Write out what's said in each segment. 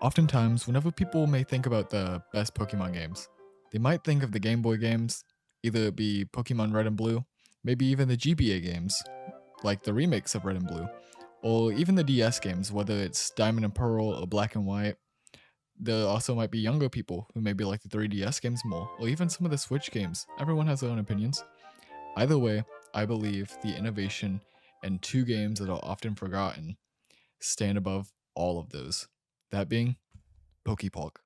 Oftentimes, whenever people may think about the best Pokemon games, they might think of the Game Boy games, either it be Pokemon Red and Blue, maybe even the GBA games, like the remakes of Red and Blue, or even the DS games, whether it's Diamond and Pearl or Black and White. There also might be younger people who maybe like the 3DS games more, or even some of the Switch games. Everyone has their own opinions. Either way, I believe the innovation and two games that are often forgotten stand above all of those. That being Pokepok.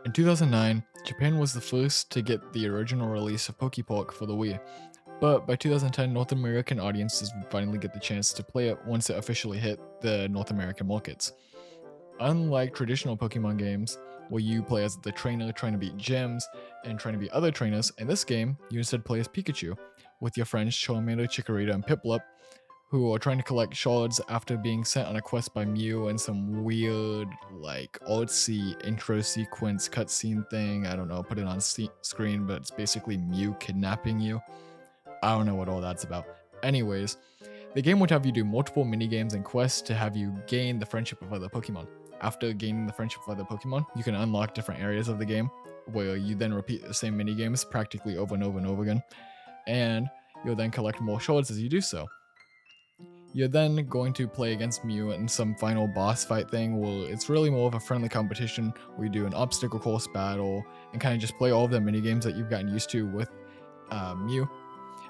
In 2009, Japan was the first to get the original release of Pokepok for the Wii, but by 2010, North American audiences would finally get the chance to play it once it officially hit the North American markets. Unlike traditional Pokemon games, where you play as the trainer trying to beat gyms and trying to beat other trainers, in this game, you instead play as Pikachu, with your friends Charmander, Chikorita, and Piplup, who are trying to collect shards after being sent on a quest by Mew and some weird, like, artsy intro sequence cutscene thing. I don't know, put it on screen, but it's basically Mew kidnapping you. I don't know what all that's about. Anyways, the game would have you do multiple minigames and quests to have you gain the friendship of other Pokemon. After gaining the friendship of other Pokemon, you can unlock different areas of the game, where you then repeat the same minigames practically over and over and over again, and you'll then collect more shards as you do so. You're then going to play against Mew in some final boss fight thing where it's really more of a friendly competition where you do an obstacle course battle and kind of just play all of the minigames that you've gotten used to with Mew.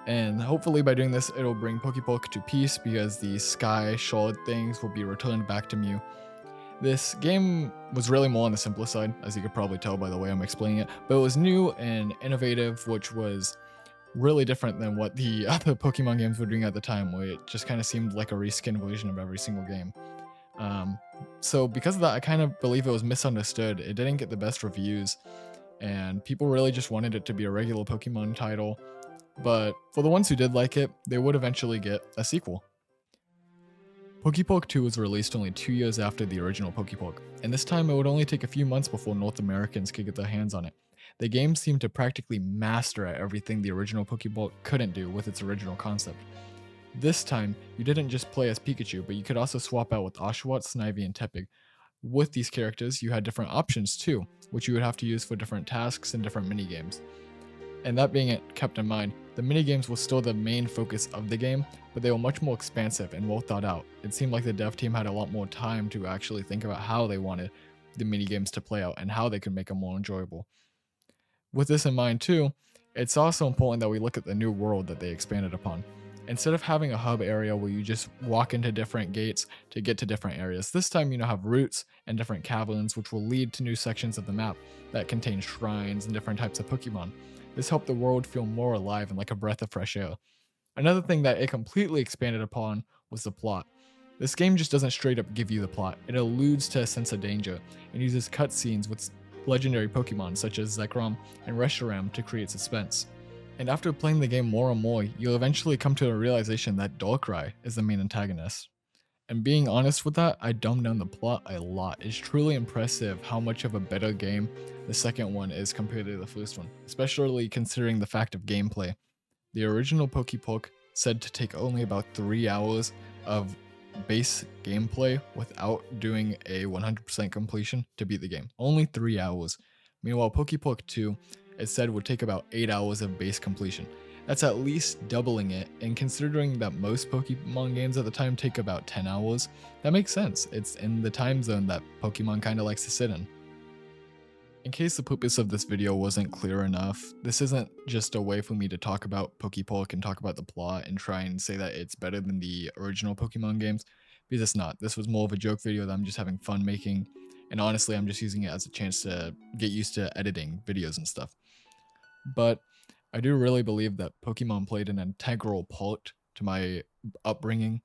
And hopefully by doing this, it'll bring Pokepok to peace because the Sky Shard things will be returned back to Mew. This game was really more on the simpler side, as you could probably tell by the way I'm explaining it, but it was new and innovative, which was really different than what the other Pokemon games were doing at the time, where it just kind of seemed like a reskin version of every single game. So because of that, I kind of believe it was misunderstood. It didn't get the best reviews, and people really just wanted it to be a regular Pokemon title. But for the ones who did like it, they would eventually get a sequel. Pokepok 2 was released only 2 years after the original Pokepok, and this time it would only take a few months before North Americans could get their hands on it. The game seemed to practically master at everything the original Pokeball couldn't do with its original concept. This time, you didn't just play as Pikachu, but you could also swap out with Oshawott, Snivy, and Tepig. With these characters, you had different options too, which you would have to use for different tasks and different minigames. And that being kept in mind, the minigames were still the main focus of the game, but they were much more expansive and well thought out. It seemed like the dev team had a lot more time to actually think about how they wanted the minigames to play out and how they could make them more enjoyable. With this in mind too, it's also important that we look at the new world that they expanded upon. Instead of having a hub area where you just walk into different gates to get to different areas, this time you now have routes and different caverns which will lead to new sections of the map that contain shrines and different types of Pokemon. This helped the world feel more alive and like a breath of fresh air. Another thing that it completely expanded upon was the plot. This game just doesn't straight up give you the plot, it alludes to a sense of danger and uses cutscenes with legendary Pokemon such as Zekrom and Reshiram to create suspense. And after playing the game more and more, you'll eventually come to a realization that Darkrai is the main antagonist. And being honest with that, I dumbed down the plot a lot. It's truly impressive how much of a better game the second one is compared to the first one, especially considering the fact of gameplay. The original Pokepok said to take only about 3 hours of base gameplay without doing a 100% completion to beat the game. Only 3 hours. Meanwhile, Poképok 2, it said would take about 8 hours of base completion. That's at least doubling it, and considering that most Pokemon games at the time take about 10 hours, that makes sense. It's in the time zone that Pokemon kinda likes to sit in. In case the purpose of this video wasn't clear enough, this isn't just a way for me to talk about Poképok and talk about the plot and try and say that it's better than the original Pokemon games, because it's not. This was more of a joke video that I'm just having fun making, and honestly, I'm just using it as a chance to get used to editing videos and stuff. But I do really believe that Pokemon played an integral part to my upbringing,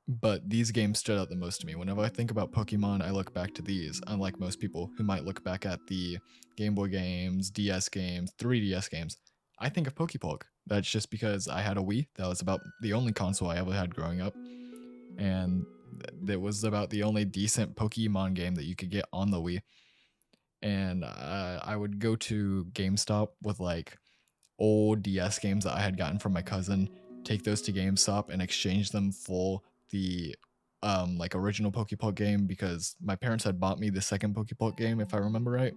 but these games stood out the most to me. Whenever I think about Pokemon, I look back to these, unlike most people who might look back at the Game Boy games, DS games, 3DS games. I think of Pokepok. That's just because I had a Wii. That was about the only console I ever had growing up. And it was about the only decent Pokemon game that you could get on the Wii. And I would go to GameStop with like old DS games that I had gotten from my cousin, take those to GameStop and exchange them for the like original Pokepok game, because my parents had bought me the second Pokepok game if I remember right,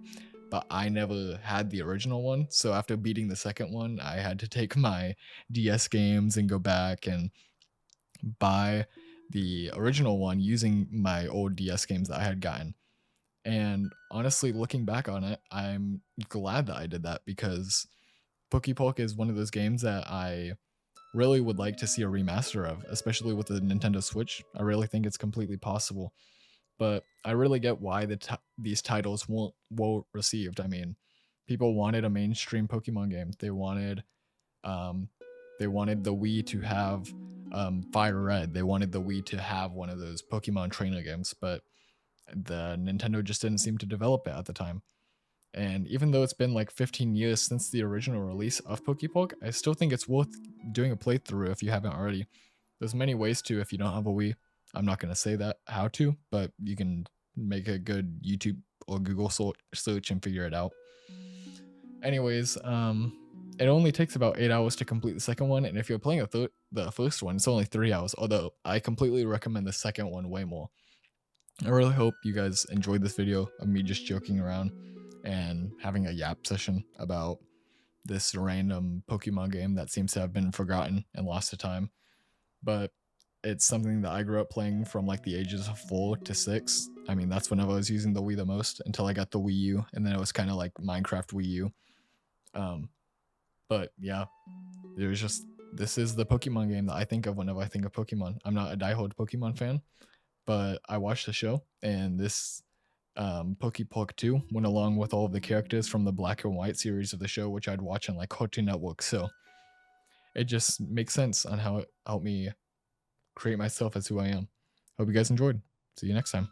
but I never had the original one. So after beating the second one, I had to take my DS games and go back and buy the original one using my old DS games that I had gotten. And honestly, looking back on it, I'm glad that I did that, because Poképok is one of those games that I really would like to see a remaster of, especially with the Nintendo Switch. I really think it's completely possible. But I really get why these titles weren't well received. I mean, people wanted a mainstream Pokemon game. Um, they wanted the Wii to have Fire Red. They wanted the Wii to have one of those Pokemon trainer games, but the Nintendo just didn't seem to develop it at the time. And even though it's been like 15 years since the original release of Poképok, I still think it's worth doing a playthrough if you haven't already. There's many ways to if you don't have a Wii. I'm not going to say that how to, but you can make a good YouTube or Google search and figure it out. Anyways, it only takes about 8 hours to complete the second one, and if you're playing the first one, it's only 3 hours, although I completely recommend the second one way more. I really hope you guys enjoyed this video of me just joking around and having a yap session about this random Pokemon game that seems to have been forgotten and lost to time. But it's something that I grew up playing from like the ages of 4 to 6. I mean, that's whenever I was using the Wii the most, until I got the Wii U, and then it was kind of like Minecraft Wii U. But yeah, this is the Pokemon game that I think of whenever I think of Pokemon. I'm not a diehard Pokemon fan, but I watched the show, and this Poképok 2 went along with all of the characters from the Black and White series of the show, which I'd watch on like Cartoon Network. So it just makes sense on how it helped me create myself as who I am. Hope you guys enjoyed. See you next time.